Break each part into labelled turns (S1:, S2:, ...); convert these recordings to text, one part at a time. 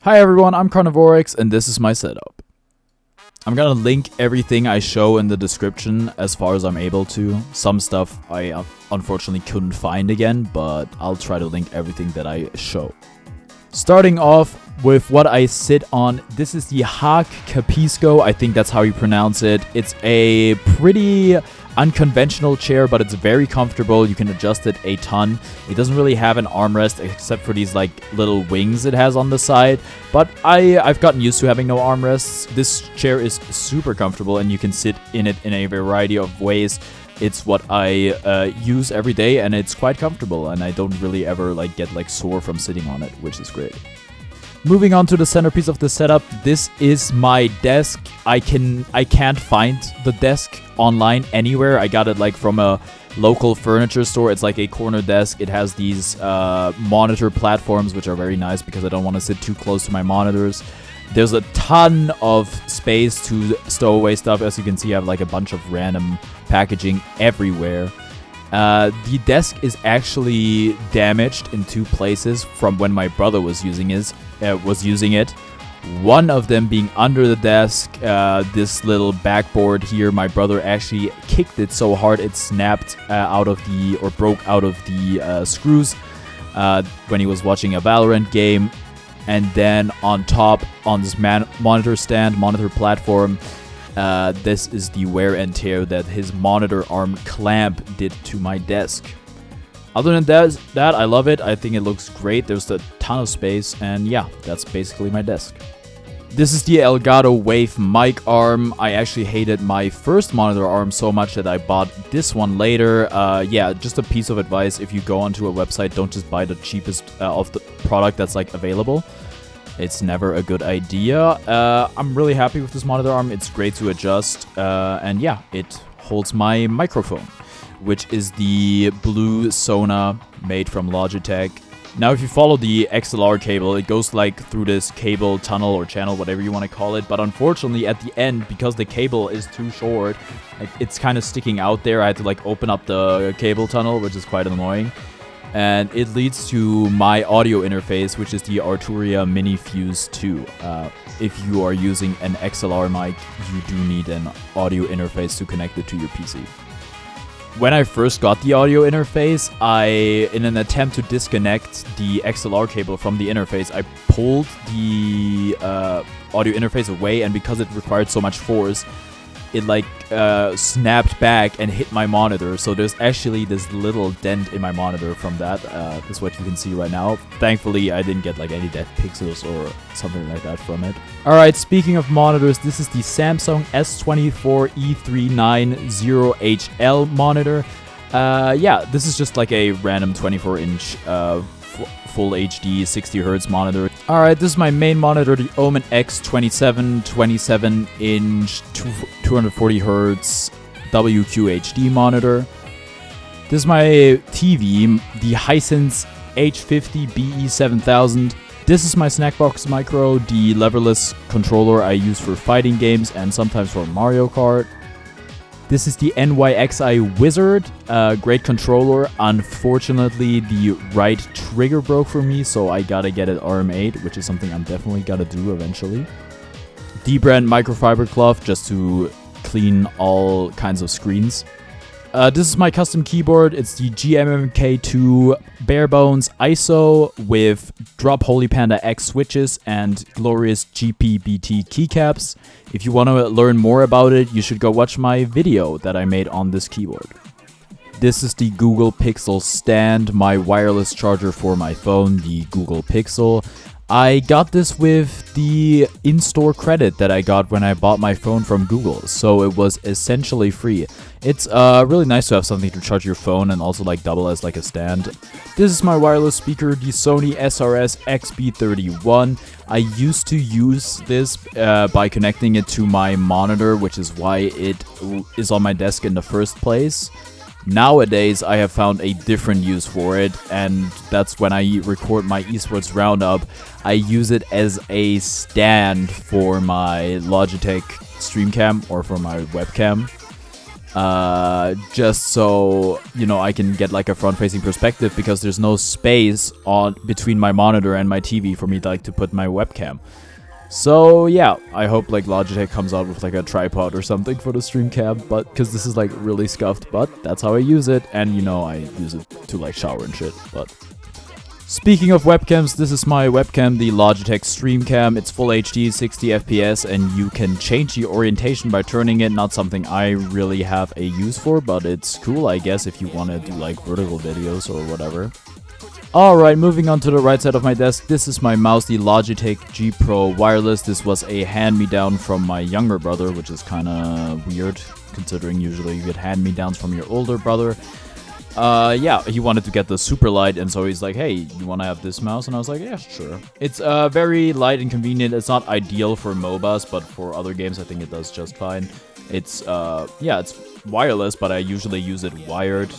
S1: Hi everyone, I'm Carnivorex and this is my setup. I'm gonna link everything I show in the description as far as I'm able to. Some stuff I unfortunately couldn't find again, but I'll try to link everything that I show. Starting off with what I sit on, this is the Hak Capisco, I think that's how you pronounce it. It's a pretty unconventional chair, but it's very comfortable. You can adjust it a ton. It doesn't really have an armrest except for these like little wings it has on the side, but I've gotten used to having no armrests. This chair is super comfortable and you can sit in it in a variety of ways. It's what I use every day and it's quite comfortable, and I don't really ever get sore from sitting on it, which is great. Moving on to the centerpiece of the setup, this is my desk. I can't find the desk online anywhere. I got it from a local furniture store. It's like a corner desk. It has these monitor platforms, which are very nice because I don't want to sit too close to my monitors. There's a ton of space to stow away stuff. As you can see, I have a bunch of random packaging everywhere. The desk is actually damaged in two places from when my brother was using it. One of them being under the desk, this little backboard here. My brother actually kicked it so hard it snapped broke out of the screws when he was watching a Valorant game. And then on top, on this monitor platform, this is the wear and tear that his monitor arm clamp did to my desk. Other than that, I love it. I think it looks great. There's a ton of space, and yeah, that's basically my desk. This is the Elgato Wave mic arm. I actually hated my first monitor arm so much that I bought this one later. Yeah, just a piece of advice: if you go onto a website, don't just buy the cheapest of the product that's available. It's never a good idea. I'm really happy with this monitor arm. It's great to adjust, and yeah, it holds my microphone, which is the blue Sona made from Logitech. Now, if you follow the XLR cable, it goes through this cable tunnel or channel, whatever you want to call it. But unfortunately, at the end, because the cable is too short, it's kind of sticking out there. I had to open up the cable tunnel, which is quite annoying. And it leads to my audio interface, which is the Arturia Mini Fuse 2. If you are using an XLR mic, you do need an audio interface to connect it to your PC. When I first got the audio interface, in an attempt to disconnect the XLR cable from the interface, I pulled the audio interface away, and because it required so much force, it snapped back and hit my monitor. So there's actually this little dent in my monitor from that. This is what you can see right now. Thankfully, I didn't get any dead pixels or something like that from it. Alright, speaking of monitors, this is the Samsung S24 E390HL monitor. Yeah, this is just a random 24-inch full HD 60Hz monitor. Alright, this is my main monitor, the Omen X27 27-inch 240Hz WQHD monitor. This is my TV, the Hisense H50 BE7000. This is my Snackbox Micro, the leverless controller I use for fighting games and sometimes for Mario Kart. This is the NYXi Wizard, great controller. Unfortunately, the right trigger broke for me, so I gotta get it RM8, which is something I'm definitely gonna do eventually. Dbrand microfiber cloth, just to clean all kinds of screens. This is my custom keyboard. It's the GMMK2 Barebones ISO with Drop Holy Panda X switches and glorious GPBT keycaps. If you want to learn more about it, you should go watch my video that I made on this keyboard. This is the Google Pixel stand, my wireless charger for my phone, the Google Pixel. I got this with the in-store credit that I got when I bought my phone from Google, so it was essentially free. It's really nice to have something to charge your phone and also double as a stand. This is my wireless speaker, the Sony SRS XB31. I used to use this by connecting it to my monitor, which is why it is on my desk in the first place. Nowadays, I have found a different use for it, and that's when I record my esports roundup. I use it as a stand for my Logitech Streamcam or for my webcam. just so, you know, I can get like a front-facing perspective, because there's no space on between my monitor and my TV for me to like to put my webcam. So yeah, I hope like Logitech comes out with like a tripod or something for the stream cam, but because this is like really scuffed, but that's how I use it, and you know, I use it to like shower and shit. But speaking of webcams, this is my webcam, the Logitech StreamCam. It's full HD, 60 FPS, and you can change the orientation by turning it. Not something I really have a use for, but it's cool, I guess, if you want to do like vertical videos or whatever. Alright, moving on to the right side of my desk, this is my mouse, the Logitech G Pro Wireless. This was a hand-me-down from my younger brother, which is kind of weird, considering usually you get hand-me-downs from your older brother. Yeah, he wanted to get the super light, and so he's like, hey, you want to have this mouse? And I was like, yeah, sure. It's very light and convenient. It's not ideal for MOBAs, but for other games, I think it does just fine. It's, yeah, it's wireless, but I usually use it wired.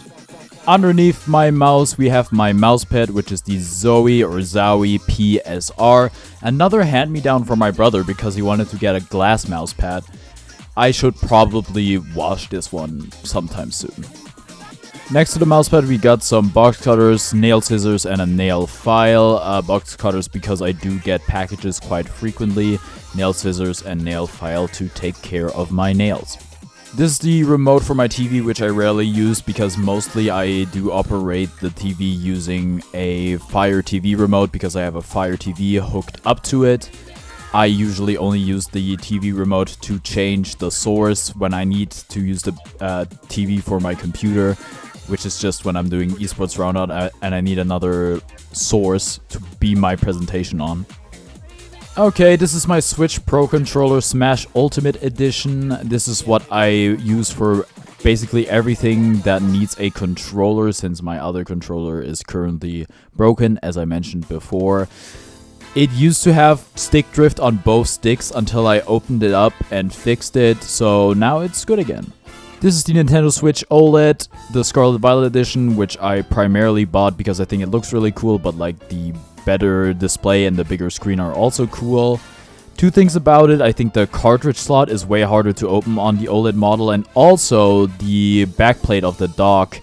S1: Underneath my mouse, we have my mousepad, which is the Zowie PSR. Another hand-me-down from my brother because he wanted to get a glass mousepad. I should probably wash this one sometime soon. Next to the mousepad, we got some box cutters, nail scissors, and a nail file. Box cutters because I do get packages quite frequently. Nail scissors and nail file to take care of my nails. This is the remote for my TV, which I rarely use because mostly I do operate the TV using a Fire TV remote because I have a Fire TV hooked up to it. I usually only use the TV remote to change the source when I need to use the TV for my computer, which is just when I'm doing esports roundout and I need another source to beam my presentation on. Okay, this is my Switch Pro Controller Smash Ultimate Edition. This is what I use for basically everything that needs a controller, since my other controller is currently broken, as I mentioned before. It used to have stick drift on both sticks until I opened it up and fixed it, so now it's good again. This is the Nintendo Switch OLED, the Scarlet Violet Edition, which I primarily bought because I think it looks really cool, but like the better display and the bigger screen are also cool. Two things about it: I think the cartridge slot is way harder to open on the OLED model, and also the backplate of the dock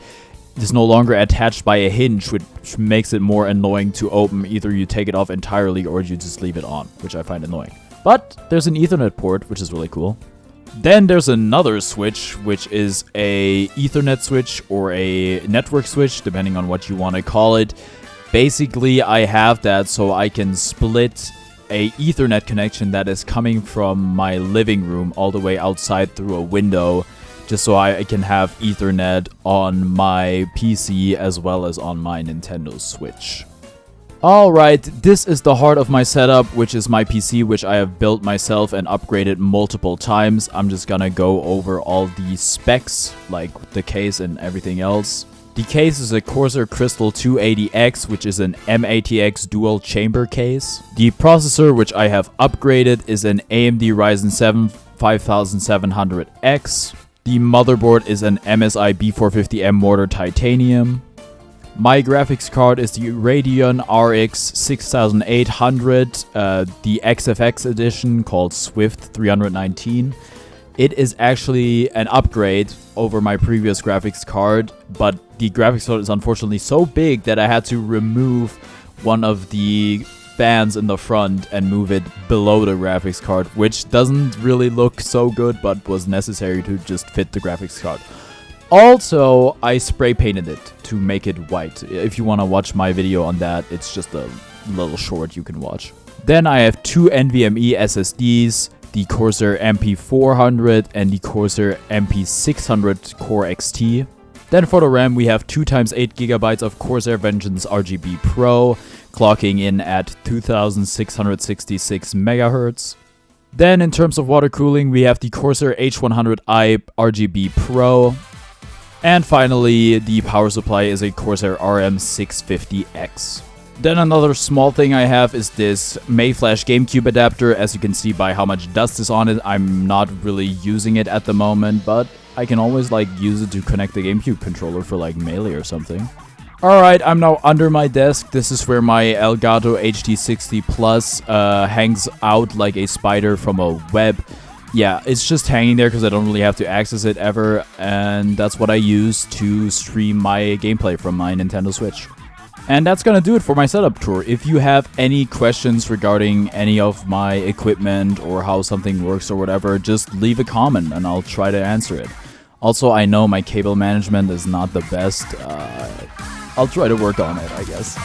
S1: is no longer attached by a hinge, which makes it more annoying to open. Either you take it off entirely or you just leave it on, which I find annoying. But there's an Ethernet port, which is really cool. Then there's another switch, which is a Ethernet switch or a network switch, depending on what you want to call it. Basically, I have that so I can split a Ethernet connection that is coming from my living room all the way outside through a window, just so I can have Ethernet on my PC as well as on my Nintendo Switch. Alright, this is the heart of my setup, which is my PC, which I have built myself and upgraded multiple times. I'm just gonna go over all the specs, like the case and everything else. The case is a Corsair Crystal 280X, which is an MATX dual chamber case. The processor, which I have upgraded, is an AMD Ryzen 7 5700X. The motherboard is an MSI B450M Mortar Titanium. My graphics card is the Radeon RX 6800, the XFX edition called Swift 319. It is actually an upgrade over my previous graphics card, but the graphics card is unfortunately so big that I had to remove one of the fans in the front and move it below the graphics card, which doesn't really look so good, but was necessary to just fit the graphics card. Also, I spray painted it to make it white. If you want to watch my video on that, it's just a little short you can watch. Then I have two NVMe SSDs, the Corsair MP400 and the Corsair MP600 Core XT. Then for the RAM, we have 2x8GB of Corsair Vengeance RGB Pro, clocking in at 2666 MHz. Then in terms of water cooling, we have the Corsair H100i RGB Pro. And finally, the power supply is a Corsair RM650X. Then another small thing I have is this Mayflash GameCube adapter. As you can see by how much dust is on it, I'm not really using it at the moment, but I can always use it to connect the GameCube controller for Melee or something. Alright, I'm now under my desk. This is where my Elgato HD60 Plus hangs out like a spider from a web. yeah, it's just hanging there because I don't really have to access it ever, and that's what I use to stream my gameplay from my Nintendo Switch. And that's gonna do it for my setup tour. If you have any questions regarding any of my equipment or how something works or whatever, just leave a comment and I'll try to answer it. Also, I know my cable management is not the best. I'll try to work on it, I guess.